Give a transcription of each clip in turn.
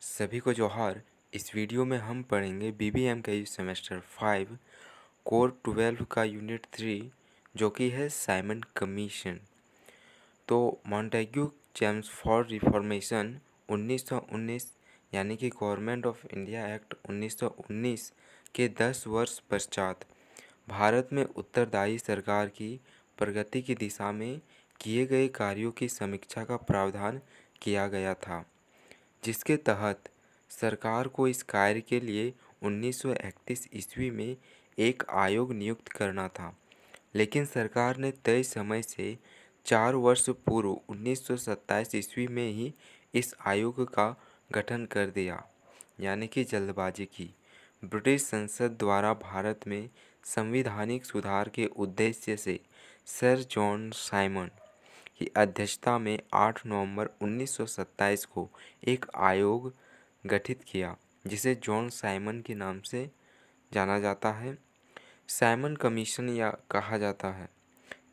सभी को जोहार। इस वीडियो में हम पढ़ेंगे बीबीएम का सेमेस्टर 5 कोर 12 का यूनिट 3 जो कि है साइमन कमीशन। तो मॉन्टेग्यू जेम्स फॉर रिफॉर्मेशन 1919 यानी कि गवर्नमेंट ऑफ इंडिया एक्ट 1919 के 10 वर्ष पश्चात भारत में उत्तरदायी सरकार की प्रगति की दिशा में किए गए कार्यों की समीक्षा का प्रावधान किया गया था, जिसके तहत सरकार को इस कार्य के लिए 1931 ईस्वी में एक आयोग नियुक्त करना था, लेकिन सरकार ने तय समय से 4 वर्ष पूर्व 1927 ईस्वी में ही इस आयोग का गठन कर दिया, यानी कि जल्दबाजी की। ब्रिटिश संसद द्वारा भारत में संवैधानिक सुधार के उद्देश्य से सर जॉन साइमन की अध्यक्षता में 8 नवंबर 1927 को एक आयोग गठित किया, जिसे जॉन साइमन के नाम से जाना जाता है। साइमन कमीशन या कहा जाता है।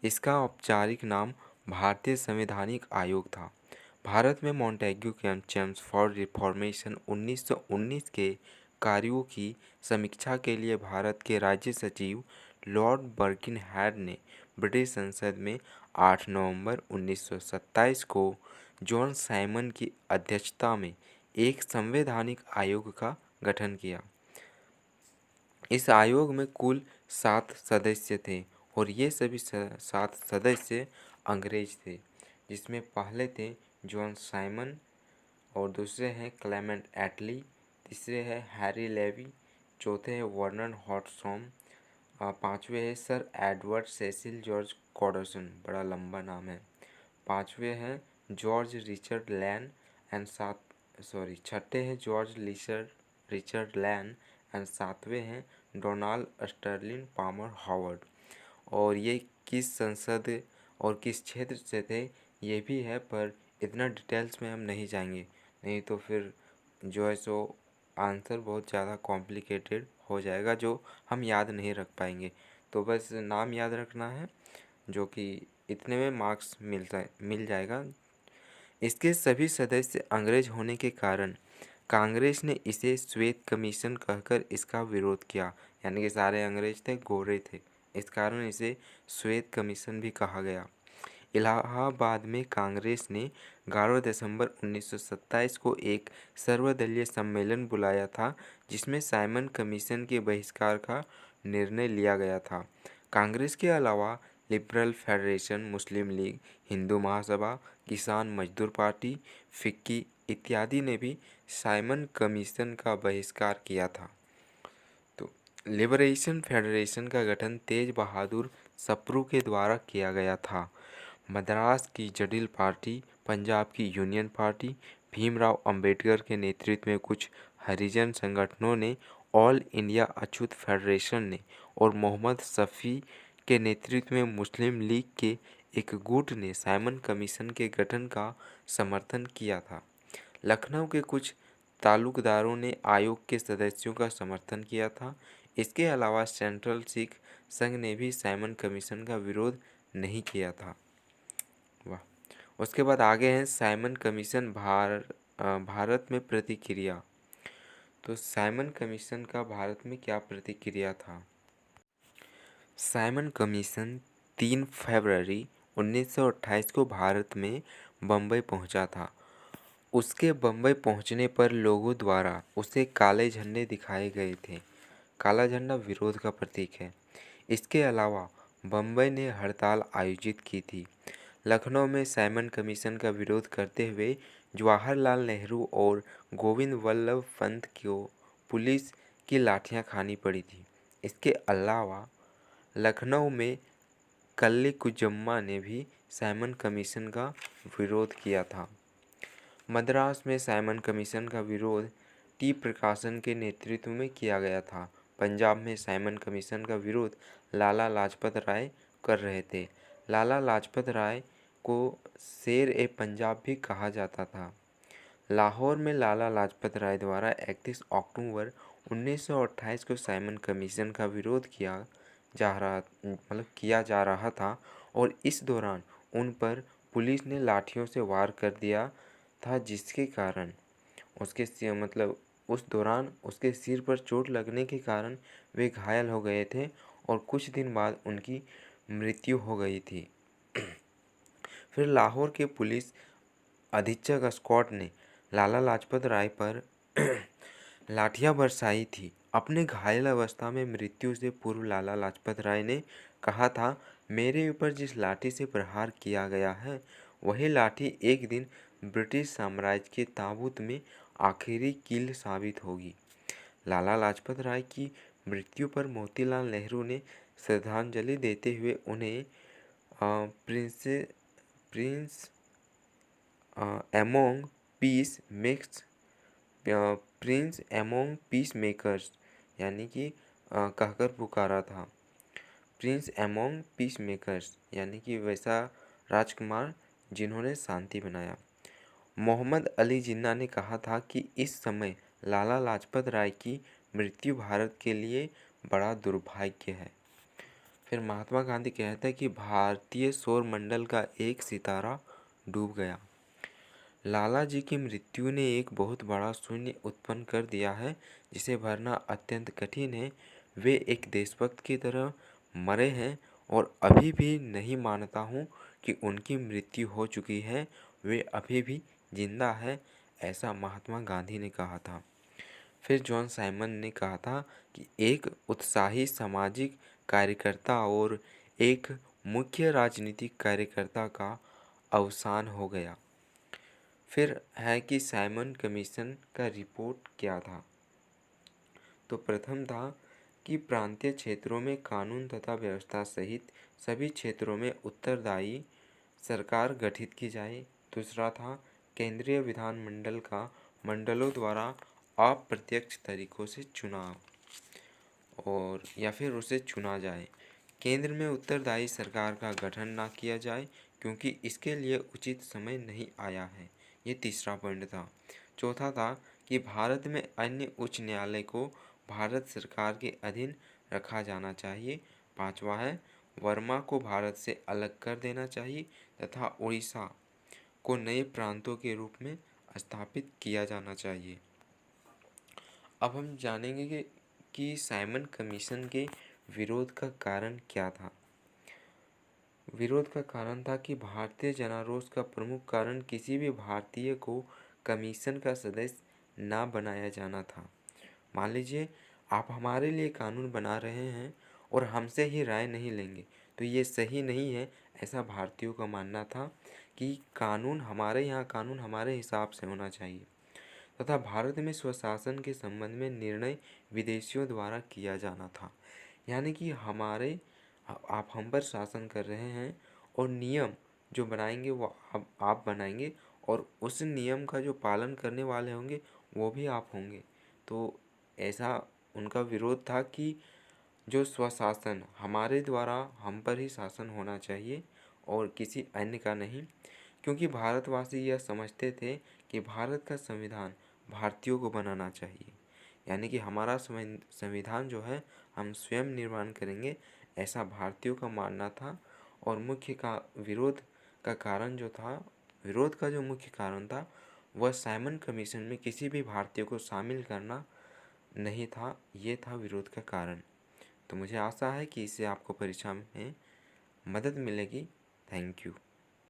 इसका औपचारिक नाम भारतीय संवैधानिक आयोग था। भारत में मॉन्टेग्यू जेम्स फॉर रिफॉर्मेशन 1919 के कार्यों की समीक्षा के लिए भारत के राज्य सचिव लॉर्ड बर्किनहेड ने ब्रिटिश संसद में 8 नवंबर 1927 को जॉन साइमन की अध्यक्षता में एक संवैधानिक आयोग का गठन किया। इस आयोग में कुल 7 सदस्य थे और ये सभी 7 सदस्य अंग्रेज थे, जिसमें पहले थे जॉन साइमन और दूसरे हैं क्लेमेंट एटली, तीसरे हैं हैरी लेवी, चौथे हैं वर्नन हॉटसॉम, पांचवे हैं सर एडवर्ड सेसिल जॉर्ज कॉडसन, बड़ा लंबा नाम है, पांचवे हैं जॉर्ज रिचर्ड लैन एंड छठे हैं जॉर्ज रिचर्ड लैन एंड सातवें हैं डोनाल्ड स्टर्लिन पामर हावर्ड। और ये किस संसद और किस क्षेत्र से थे ये भी है, पर इतना डिटेल्स में हम नहीं जाएंगे, नहीं तो फिर जो है सो आंसर बहुत ज़्यादा कॉम्प्लिकेटेड हो जाएगा जो हम याद नहीं रख पाएंगे। तो बस नाम याद रखना है, जो कि इतने में मार्क्स मिल जाएगा। इसके सभी सदस्य अंग्रेज होने के कारण कांग्रेस ने इसे श्वेत कमीशन कहकर इसका विरोध किया, यानी कि सारे अंग्रेज थे, गोरे थे, इस कारण इसे श्वेत कमीशन भी कहा गया। इलाहाबाद में कांग्रेस ने 11 दिसंबर 1927 को एक सर्वदलीय सम्मेलन बुलाया था, जिसमें साइमन कमीशन के बहिष्कार का निर्णय लिया गया था। कांग्रेस के अलावा लिबरल फेडरेशन, मुस्लिम लीग, हिंदू महासभा, किसान मजदूर पार्टी, फिक्की इत्यादि ने भी साइमन कमीशन का बहिष्कार किया था। तो लिबरेशन फेडरेशन का गठन तेज बहादुर सप्रू के द्वारा किया गया था। मद्रास की जड़िल पार्टी, पंजाब की यूनियन पार्टी, भीमराव अंबेडकर के नेतृत्व में कुछ हरिजन संगठनों ने, ऑल इंडिया अछूत फेडरेशन ने और मोहम्मद शफी के नेतृत्व में मुस्लिम लीग के एक गुट ने साइमन कमीशन के गठन का समर्थन किया था। लखनऊ के कुछ तालुकदारों ने आयोग के सदस्यों का समर्थन किया था। इसके अलावा सेंट्रल सिख संघ ने भी साइमन कमीशन का विरोध नहीं किया था। वाह। उसके बाद आगे हैं साइमन कमीशन भारत में प्रतिक्रिया। तो साइमन कमीशन का भारत में क्या प्रतिक्रिया था। साइमन कमीशन 3 फरवरी 1928 को भारत में बम्बई पहुंचा था। उसके बम्बई पहुंचने पर लोगों द्वारा उसे काले झंडे दिखाए गए थे। काला झंडा विरोध का प्रतीक है। इसके अलावा बम्बई ने हड़ताल आयोजित की थी। लखनऊ में साइमन कमीशन का विरोध करते हुए जवाहरलाल नेहरू और गोविंद वल्लभ पंत को पुलिस की लाठियां खानी पड़ी थी। इसके अलावा लखनऊ में कल्ली कुजम्मा ने भी साइमन कमीशन का विरोध किया था। मद्रास में साइमन कमीशन का विरोध टी प्रकाशन के नेतृत्व में किया गया था। पंजाब में साइमन कमीशन का विरोध लाला लाजपत राय कर रहे थे। लाला लाजपत राय को शेर ए पंजाब भी कहा जाता था। लाहौर में लाला लाजपत राय द्वारा 31 अक्टूबर 1928 को साइमन कमीशन का विरोध किया जा रहा था और इस दौरान उन पर पुलिस ने लाठियों से वार कर दिया था, जिसके कारण मतलब उस दौरान उसके सिर पर चोट लगने के कारण वे घायल हो गए थे और कुछ दिन बाद उनकी मृत्यु हो गई थी। फिर लाहौर के पुलिस अधीक्षक स्कॉट ने लाला लाजपत राय पर लाठियां बरसाई थी। अपने घायल अवस्था में मृत्यु से पूर्व लाला लाजपत राय ने कहा था, मेरे ऊपर जिस लाठी से प्रहार किया गया है वही लाठी एक दिन ब्रिटिश साम्राज्य के ताबूत में आखिरी कील साबित होगी। लाला लाजपत राय की मृत्यु पर मोतीलाल नेहरू ने श्रद्धांजलि देते हुए उन्हें prince among peace makes prince among peace makers यानी कि कहकर पुकारा था। प्रिंस एमोंग पीस मेकर्स यानी कि वैसा राजकुमार जिन्होंने शांति बनाया। मोहम्मद अली जिन्ना ने कहा था कि इस समय लाला लाजपत राय की मृत्यु भारत के लिए बड़ा दुर्भाग्य है। फिर महात्मा गांधी कहते हैं कि भारतीय सौर मंडल का एक सितारा डूब गया। लाला जी की मृत्यु ने एक बहुत बड़ा शून्य उत्पन्न कर दिया है जिसे भरना अत्यंत कठिन है। वे एक देशभक्त की तरह मरे हैं और अभी भी नहीं मानता हूँ कि उनकी मृत्यु हो चुकी है, वे अभी भी जिंदा है, ऐसा महात्मा गांधी ने कहा था। फिर जॉन साइमन ने कहा था कि एक उत्साही सामाजिक कार्यकर्ता और एक मुख्य राजनीतिक कार्यकर्ता का अवसान हो गया। फिर है कि साइमन कमीशन का रिपोर्ट क्या था। तो प्रथम था कि प्रांतीय क्षेत्रों में कानून तथा व्यवस्था सहित सभी क्षेत्रों में उत्तरदायी सरकार गठित की जाए। दूसरा था केंद्रीय विधानमंडल का मंडलों द्वारा अप्रत्यक्ष तरीकों से चुनाव और या फिर उसे चुना जाए। केंद्र में उत्तरदायी सरकार का गठन ना किया जाए क्योंकि इसके लिए उचित समय नहीं आया है। ये तीसरा पॉइंट था। चौथा था कि भारत में अन्य उच्च न्यायालय को भारत सरकार के अधीन रखा जाना चाहिए। पांचवा है वर्मा को भारत से अलग कर देना चाहिए तथा उड़ीसा को नए प्रांतों के रूप में स्थापित किया जाना चाहिए। अब हम जानेंगे कि साइमन कमीशन के विरोध का कारण क्या था। विरोध का कारण था कि भारतीय जनारोष का प्रमुख कारण किसी भी भारतीय को कमीशन का सदस्य ना बनाया जाना था। मान लीजिए आप हमारे लिए कानून बना रहे हैं और हमसे ही राय नहीं लेंगे तो ये सही नहीं है, ऐसा भारतीयों का मानना था कि कानून हमारे हिसाब से होना चाहिए तथा भारत में स्वशासन के संबंध में निर्णय विदेशियों द्वारा किया जाना था। यानी कि आप हम पर शासन कर रहे हैं और नियम जो बनाएंगे वो आप बनाएंगे और उस नियम का जो पालन करने वाले होंगे वो भी आप होंगे। तो ऐसा उनका विरोध था कि जो स्वशासन हमारे द्वारा हम पर ही शासन होना चाहिए और किसी अन्य का नहीं, क्योंकि भारतवासी यह समझते थे कि भारत का संविधान भारतीयों को बनाना चाहिए। यानी कि हमारा संविधान जो है हम स्वयं निर्माण करेंगे, ऐसा भारतीयों का मानना था। और विरोध का जो मुख्य कारण था वह साइमन कमीशन में किसी भी भारतीय को शामिल करना नहीं था। ये था विरोध का कारण। तो मुझे आशा है कि इससे आपको परीक्षा में मदद मिलेगी। Thank you.